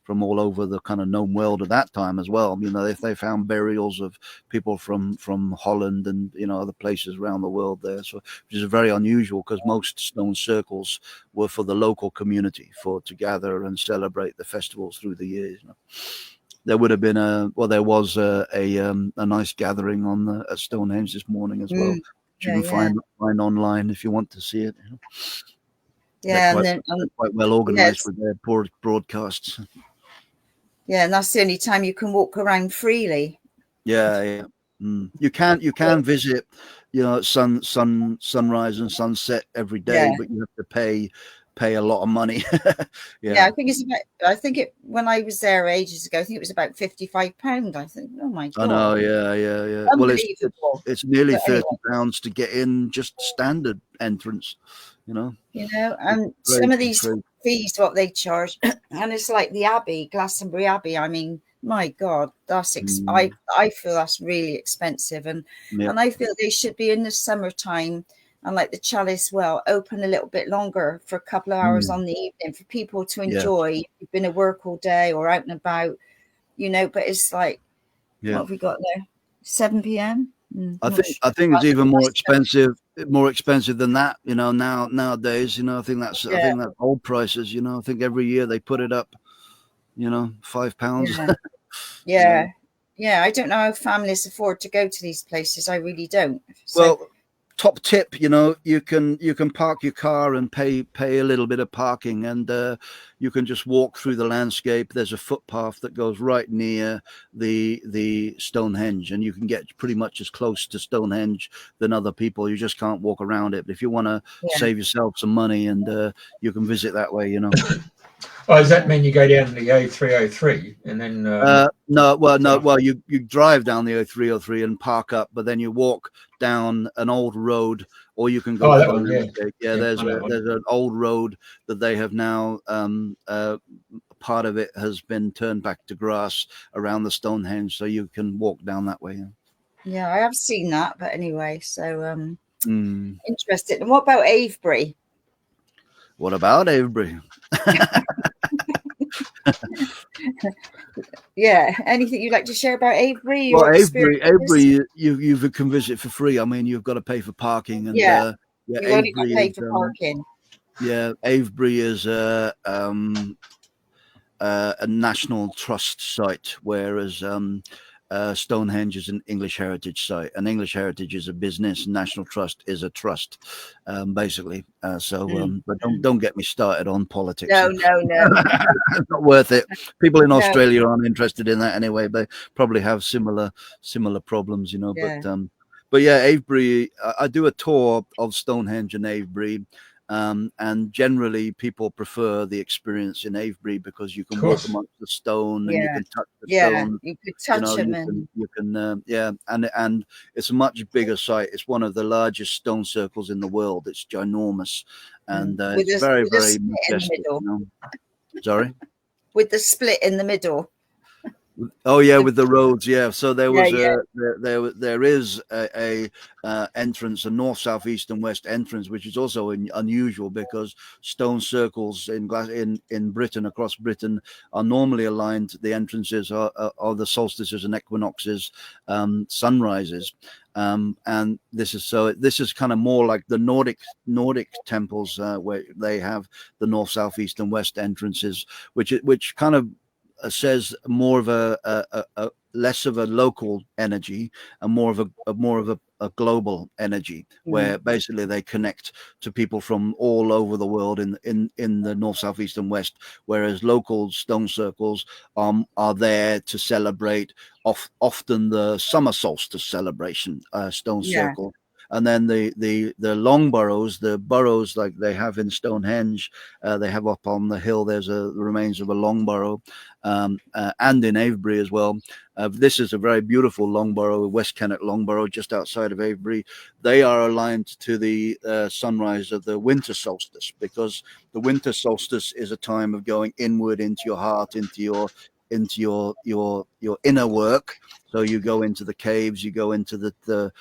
all over the kind of known world at that time as well. They found burials of people from Holland and other places around the world there, so which is very unusual, because most stone circles were for the local community to gather and celebrate the festivals through the years. There would have been there was a nice gathering at Stonehenge this morning as well. You can find online if you want to see it. Yeah, they're quite well organized with their broadcasts. Yeah, and that's the only time you can walk around freely. Yeah. You can visit, sunrise and sunset every day, but you have to pay a lot of money. I think when I was there ages ago, I think it was about £55. I think, oh my god. I know, yeah. Well, it's nearly £30 to get in, just standard entrance, and some of these fees, what they charge, and it's like the Abbey, Glastonbury Abbey. I mean, my god, that's I feel that's really expensive, and I feel they should be in the summertime. And like the Chalice Well, open a little bit longer for a couple of hours on the evening for people to enjoy. Yeah. You've been at work all day or out and about, but it's like, what have we got there? 7 p.m. I think it's even more expensive than that, you know, nowadays, you know. I think that's old prices, you know. I think every year they put it up, you know, £5. Yeah. Yeah, I don't know how families afford to go to these places. I really don't. So, well, top tip, you know, you can park your car and pay a little bit of parking, and you can just walk through the landscape. There's a footpath that goes right near the Stonehenge, and you can get pretty much as close to Stonehenge than other people. You just can't walk around it. But if you want to save yourself some money, and you can visit that way, you know. Oh, does that mean you go down the A303 and then? No. Well, you drive down the A303 and park up, but then you walk down an old road, or you can go. Oh, that one, yeah. There's an old road that they have now. Part of it has been turned back to grass around the Stonehenge, so you can walk down that way. Yeah, I have seen that, but anyway, so interested. And what about Avebury? What about Avebury? Yeah, anything you'd like to share about Avebury? Well, Avebury, you can visit for free. I mean, you've got to pay for parking, and you only got to pay is, for parking. Yeah, Avebury is a national trust site, whereas Stonehenge is an English heritage site. And English heritage is a business. National Trust is a trust, basically. But don't get me started on politics. No. It's not worth it. People in Australia aren't interested in that anyway. They probably have similar problems, you know. Yeah. But yeah, Avebury. I do a tour of Stonehenge and Avebury. And generally people prefer the experience in Avebury because you can walk amongst the stone and you can touch the stone. You could touch them, and it's a much bigger site. It's one of the largest stone circles in the world. It's ginormous, and it's very majestic. You know? Sorry, with the split in the middle. Oh yeah, with the roads, yeah. So there was there is a entrance, a north, south, east, and west entrance, which is also unusual because stone circles in Britain, across Britain, are normally aligned. The entrances are the solstices and equinoxes, sunrises, and this is kind of more like the Nordic temples where they have the north, south, east, and west entrances, which kind of says more of a less of a local energy and more of a global energy, where basically they connect to people from all over the world in the north, south, east, and west, whereas local stone circles are there to celebrate often the summer solstice celebration, stone circle. And then the long burrows, the burrows like they have in Stonehenge, they have up on the hill. There's the remains of a long burrow, and in Avebury as well. This is a very beautiful long burrow, West Kennet long burrow, just outside of Avebury. They are aligned to the sunrise of the winter solstice, because the winter solstice is a time of going inward into your heart, into your inner work. So you go into the caves, you go into the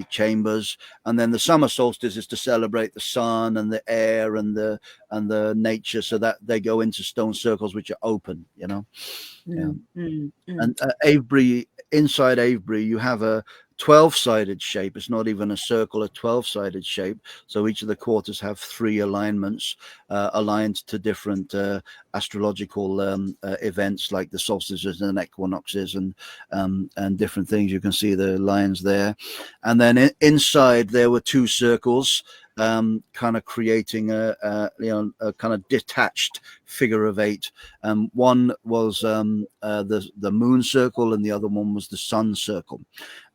chambers, and then the summer solstice is to celebrate the sun and the air and the nature, so that they go into stone circles which are open, you know. And Avebury, inside Avebury, you have a 12-sided shape. It's not even a circle, a 12-sided shape. So each of the quarters have 3 alignments aligned to different astrological events like the solstices and equinoxes and different things. You can see the lines there. And then inside there were 2 circles, kind of creating a kind of detached figure of 8. One was the moon circle, and the other one was the sun circle.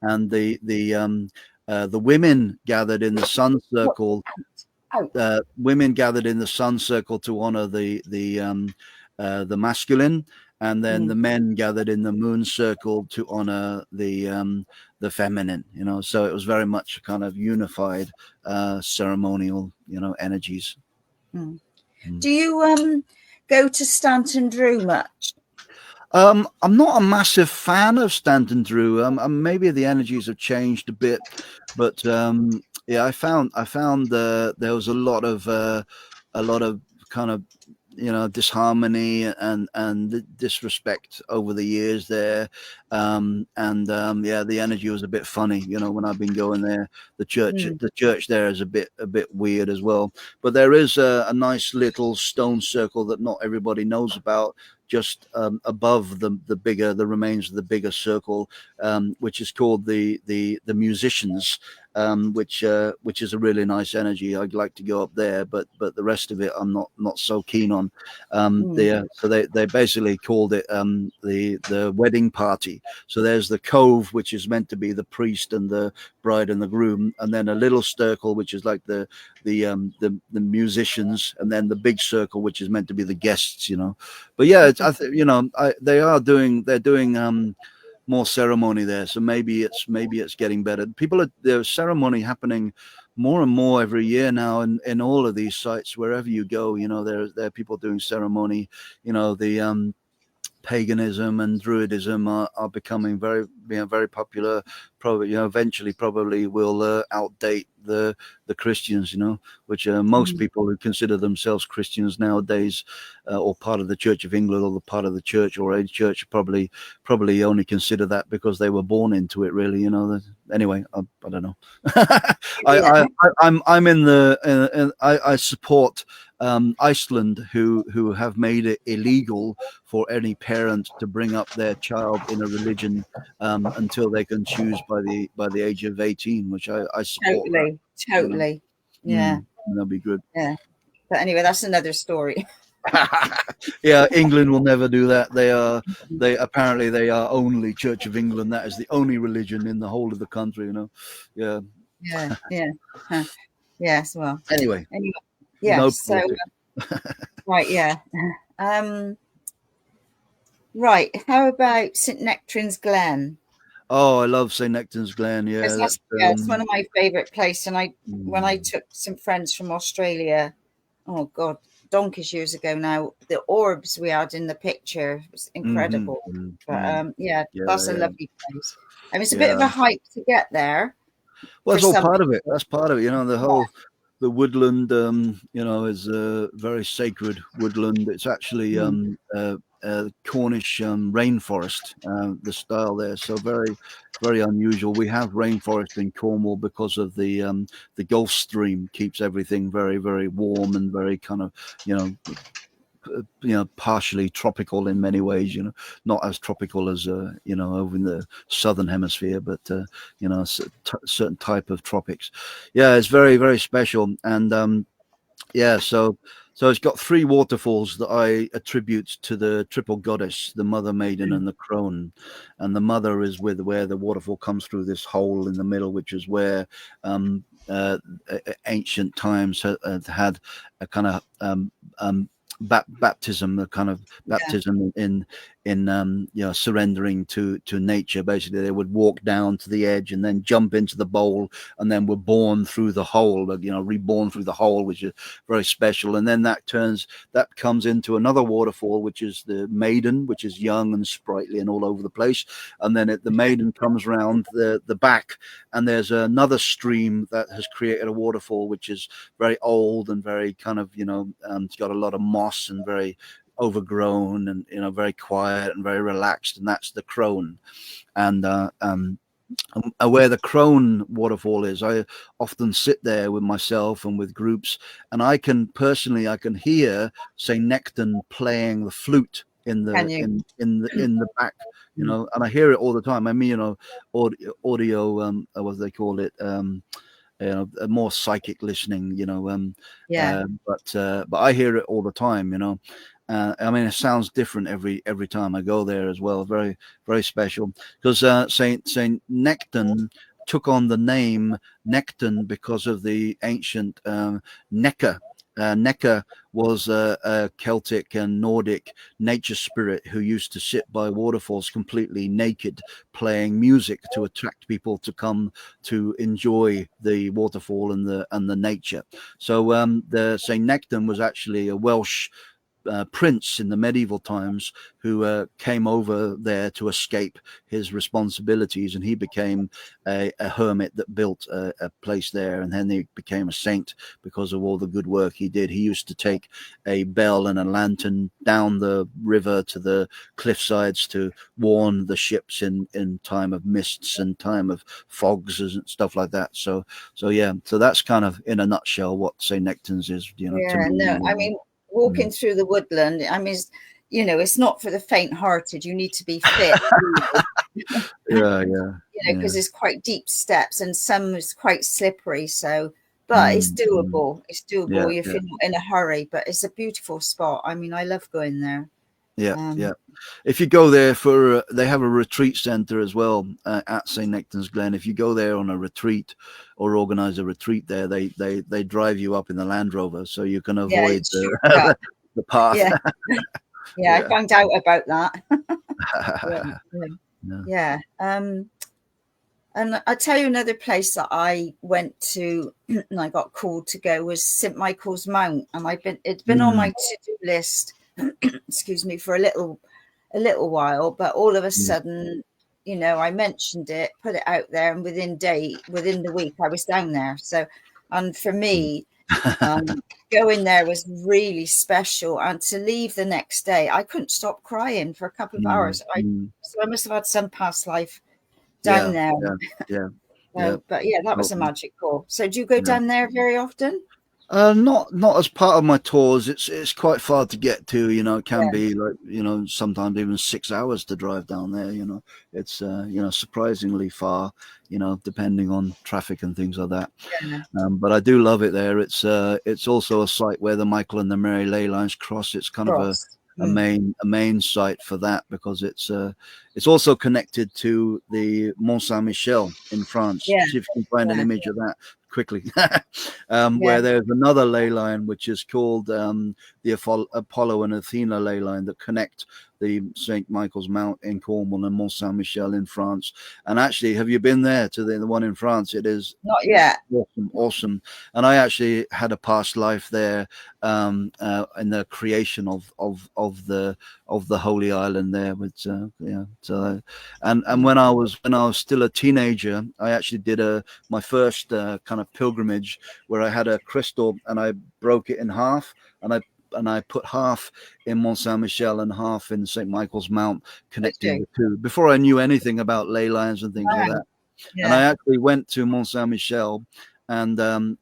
And the women gathered in the sun circle. Women gathered in the sun circle to honor the masculine, and then the men gathered in the moon circle to honor the feminine. You know, so it was very much kind of unified ceremonial, you know, energies. Do you go to Stanton Drew much? I'm not a massive fan of Stanton Drew. Maybe the energies have changed a bit, but yeah, I found there was a lot of kind of, disharmony and disrespect over the years there. The energy was a bit funny, when I've been going there. The church there is a bit weird as well. But there is a nice little stone circle that not everybody knows about, just above the remains of the bigger circle, which is called the musicians, which is a really nice energy. I'd like to go up there, but the rest of it I'm not so keen on. So they basically called it the wedding party. So there's the cove, which is meant to be the priest and the bride and the groom, and then a little circle which is like the musicians, and then the big circle which is meant to be the guests. But yeah, they're doing more ceremony there, so maybe it's getting better. There's ceremony happening more and more every year now in all of these sites. Wherever you go, there are people doing ceremony. The paganism and druidism are becoming very popular. Probably eventually probably will outdate the Christians, which most people who consider themselves Christians nowadays, or part of the Church of England, or the part of the church or a church, probably only consider that because they were born into it, really. Anyway, I don't know. I'm in the I support Iceland, who have made it illegal for any parent to bring up their child in a religion until they can choose by the age of 18, which I support. Totally. Yeah. That'd be good. Yeah. But anyway, that's another story. Yeah, England will never do that. They apparently they are only Church of England. That is the only religion in the whole of the country. Yeah. Yes. Well. Anyway. Yeah. No so. Right. Yeah. Right. How about St. Nectan's Glen? Oh, I love St. Nectan's Glen. Yeah, it's one of my favourite places. And when I took some friends from Australia, oh God, donkeys years ago now, the orbs we had in the picture was incredible. But that's a lovely place. I mean, it's a bit of a hike to get there. Well, it's all part of it. That's part of it. The whole the woodland, is a very sacred woodland. It's actually Cornish rainforest, the style there. So very, very unusual. We have rainforest in Cornwall because of the Gulf Stream keeps everything very, very warm and very kind of, partially tropical in many ways, not as tropical as over in the southern hemisphere, but a certain type of tropics. Yeah, it's very, very special. And so it's got 3 waterfalls that I attribute to the triple goddess, the mother maiden and the crone. And the mother is where the waterfall comes through this hole in the middle, which is where ancient times had a kind of baptism, the kind of baptism in surrendering to nature. Basically, they would walk down to the edge and then jump into the bowl, and then were born through the hole, reborn through the hole, which is very special. And then that comes into another waterfall, which is the maiden, which is young and sprightly and all over the place. And then the maiden comes round the back, and there's another stream that has created a waterfall, which is very old and very kind of it's got a lot of moss and very overgrown and very quiet and very relaxed, and that's the crone. And where the crone waterfall is, I often sit there with myself and with groups, and I can hear Saint Nectan playing the flute in the back, and I hear it all the time. I mean, audio what do they call it, more psychic listening, but I hear it all the time, I mean, it sounds different every time I go there as well. Very, very special, because Saint Nectan took on the name Nectan because of the ancient Necker. Necker was a Celtic and Nordic nature spirit who used to sit by waterfalls completely naked, playing music to attract people to come to enjoy the waterfall and the nature. So the Saint Nectan was actually a Welsh prince in the medieval times who came over there to escape his responsibilities, and he became a hermit that built a place there, and then he became a saint because of all the good work he did. He used to take a bell and a lantern down the river to the cliff sides to warn the ships in time of mists and time of fogs and stuff like that. So that's kind of in a nutshell what St. Nectan's is, to me. I mean, walking through the woodland, I mean, it's not for the faint-hearted. You need to be fit. Because it's quite deep steps and some is quite slippery. So, but it's doable. It's doable if you're not in a hurry. But it's a beautiful spot. I mean, I love going there. If you go there they have a retreat center as well at St. Nectan's Glen. If you go there on a retreat or organize a retreat there, they drive you up in the Land Rover, so you can avoid the path. I found out about that. And I'll tell you another place that I went to and I got called to go was St. Michael's Mount, and it's been on my to-do list excuse me, for a little while, but all of a sudden, I mentioned it, put it out there, and within the week I was down there. So, and for me, going there was really special, and to leave the next day, I couldn't stop crying for a couple of hours. So I must have had some past life down there. But that was a magic call. So do you go down there very often? Not as part of my tours. It's quite far to get to. It can be like sometimes even 6 hours to drive down there. It's surprisingly far. Depending on traffic and things like that. But I do love it there. It's also a site where the Michael and the Mary ley lines cross. It's kind of a main site for that, because it's also connected to the Mont Saint Michel in France. See if you can find an image of that quickly. Where there's another ley line which is called the Apollo and Athena ley line that connect the St. Michael's Mount in Cornwall and Mont Saint Michel in France. And actually, have you been there to the one in France? It is not yet. Awesome. And I actually had a past life there in the creation of the Holy Island there. And when I was still a teenager, I actually did my first kind of pilgrimage where I had a crystal and I broke it in half, and I put half in Mont Saint Michel and half in St. Michael's Mount, connecting the two, before I knew anything about ley lines and things like that. And I actually went to Mont Saint Michel, and in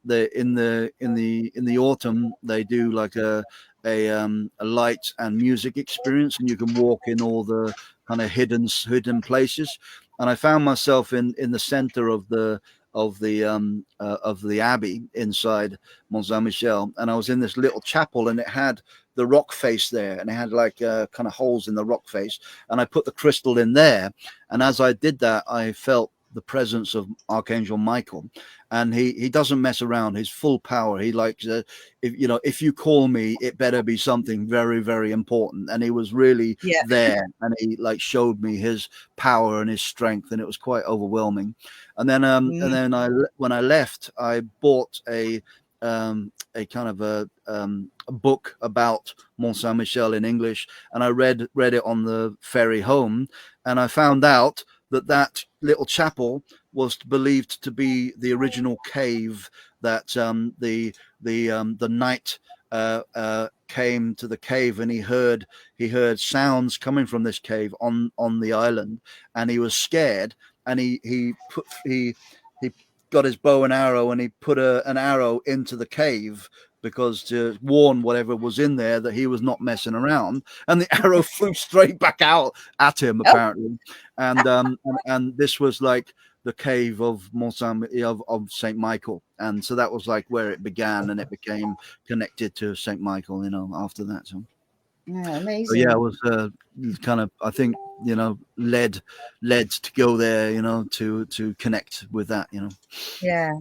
the autumn they do like a light and music experience, and you can walk in all the kind of hidden places. And I found myself in the center of the abbey inside Mont Saint Michel, and I was in this little chapel, and it had the rock face there, and it had like kind of holes in the rock face, and I put the crystal in there, and as I did that, I felt the presence of Archangel Michael, and he doesn't mess around. He's full power. He likes if you call me, it better be something very, very important. And he was really there, and he like showed me his power and his strength, and it was quite overwhelming. And then when I left, I bought a kind of a book about Mont Saint Michel in English, and I read it on the ferry home, and I found out that little chapel was believed to be the original cave that the knight came to the cave, and he heard sounds coming from this cave on the island, and he was scared, and he got his bow and arrow, and he put an arrow into the cave because to warn whatever was in there that he was not messing around, and the arrow flew straight back out at him apparently. And this was like the cave of Saint Michael, and so that was like where it began, and it became connected to Saint Michael after that. So amazing. So it was kind of, I think, led to go there, to connect with that, Yeah.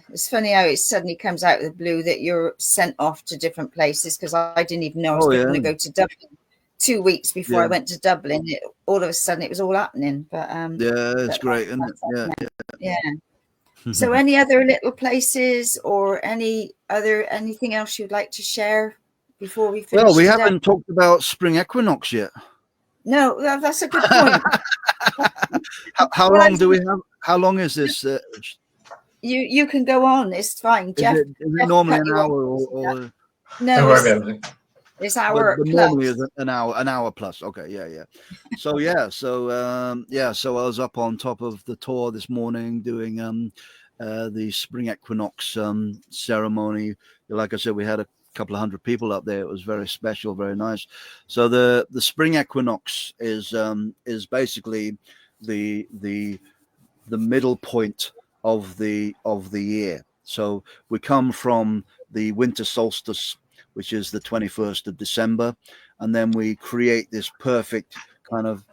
It's funny how it suddenly comes out of the blue that you're sent off to different places, because I didn't even know I was going to go to Dublin 2 weeks before I went to Dublin. All of a sudden it was all happening. But it's great, isn't it? Yeah. So any other little places or anything else you'd like to share before we finish? Well, we today? haven't talked about Spring Equinox yet. No, that's a good point. How long do we have? How long is this? You can go on. It's fine. Is it normally an hour or no? Don't worry about it. It's hour but plus. normally is an hour plus. Okay, yeah. So I was up on top of the Tor this morning doing the Spring Equinox ceremony. Like I said, we had a couple of hundred people up there. It was very special, very nice. So the Spring Equinox is basically the middle point of the year. So we come from the winter solstice, which is the 21st of December, and then we create this perfect kind of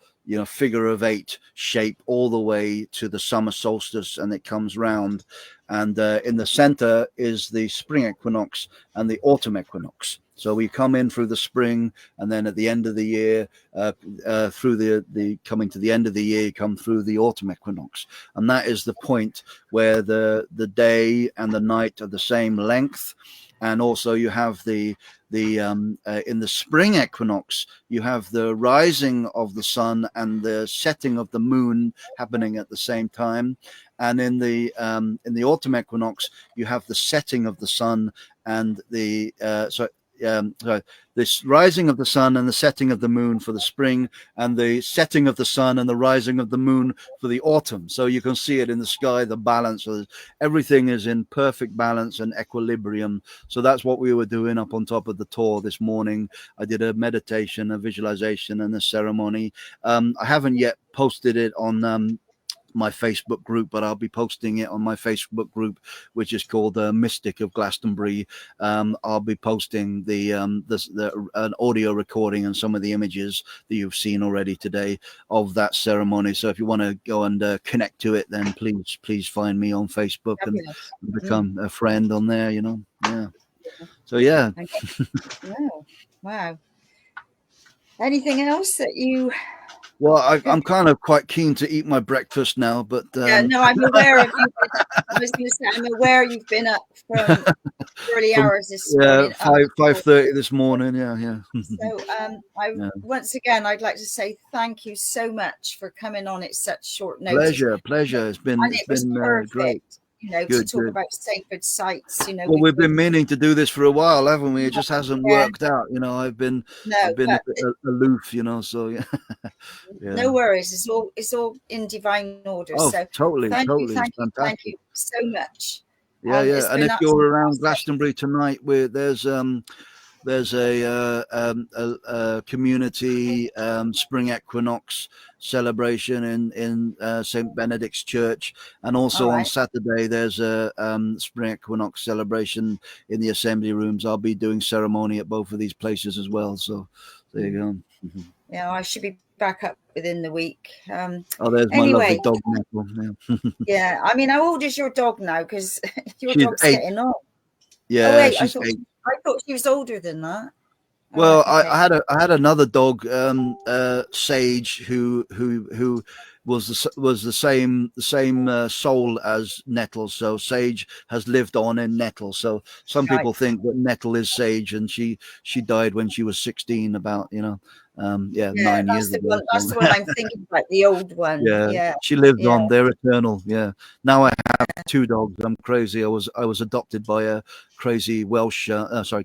figure of 8 shape all the way to the summer solstice, and it comes round, and in the center is the Spring Equinox and the Autumn Equinox. So we come in through the spring, and then at the end of the year, through the coming to the end of the year, come through the Autumn Equinox, and that is the point where the day and the night are the same length. And also you have in the Spring Equinox, you have the rising of the sun and the setting of the moon happening at the same time. And in the Autumn Equinox, you have the setting of the sun and this rising of the sun and the setting of the moon for the spring, and the setting of the sun and the rising of the moon for the autumn. So you can see it in the sky, the balance of everything is in perfect balance and equilibrium. So that's what we were doing up on top of the Tor this morning. I did a meditation, a visualization, and a ceremony. I haven't yet posted it on my Facebook group, but I'll be posting it on my Facebook group, which is called Mystic of Glastonbury. I'll be posting an audio recording and some of the images that you've seen already today of that ceremony. So if you want to go and connect to it, then please find me on Facebook and become a friend on there. Yeah. So yeah. Wow. Anything else that you? Well, I'm kind of quite keen to eat my breakfast now, but I'm aware of you. I was going to say, I'm aware you've been up from early hours this morning. 5:30 this morning. Yeah. So, once again, I'd like to say thank you so much for coming on at such short notice. Pleasure. It's been great. To talk about sacred sites. Well, we've been meaning to do this for a while, haven't we? It just hasn't worked out. I've been a bit aloof. So yeah. No worries. It's all in divine order. Oh, so totally. Thank you so much. Yeah. And if you're around Glastonbury tonight, there's a community Spring Equinox celebration in St. Benedict's Church, and also on Saturday there's a Spring Equinox celebration in the assembly rooms. I'll be doing ceremony at both of these places as well. So there you go. Yeah, I should be back up within the week. There's my lovely dog. Yeah, I mean, how old is your dog now? Because your dog's 8. getting on. Yeah, she's 8. I thought she was older than that. Well, okay. I had another dog, Sage, who was the same soul as Nettle. So Sage has lived on in Nettle. So some people think that Nettle is Sage, and she died when she was 16. About 9 years ago. That's the one I'm thinking about, the old one. Yeah. She lived on. They're eternal. Yeah. Now I have 2 dogs. I'm crazy. I was adopted by a crazy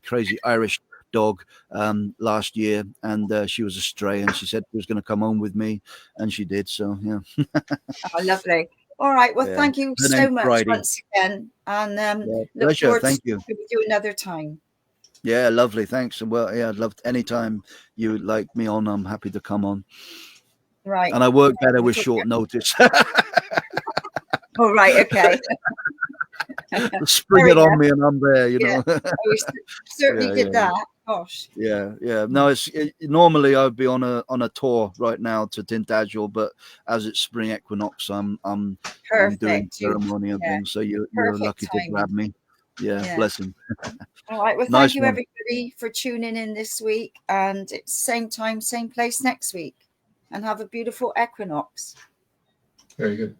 crazy Irish dog last year, and she was a stray, and she said she was going to come home with me, and she did. So yeah. Oh, lovely. All right. Well, thank you so much once again, and look forward to you another time. Yeah, lovely. Thanks. And well, I'd love anytime you like me on. I'm happy to come on. Right. And I work better with short notice. All right. Okay. Spring it on me, and I'm there. We certainly did that. Gosh. Yeah. No, normally I'd be on a tour right now to Tintagel, but as it's Spring Equinox, I'm doing ceremony and things. So you're lucky to grab me. Yeah. Blessing. All right. Well, thank you everybody for tuning in this week, and it's same time, same place next week. And have a beautiful equinox. Very good.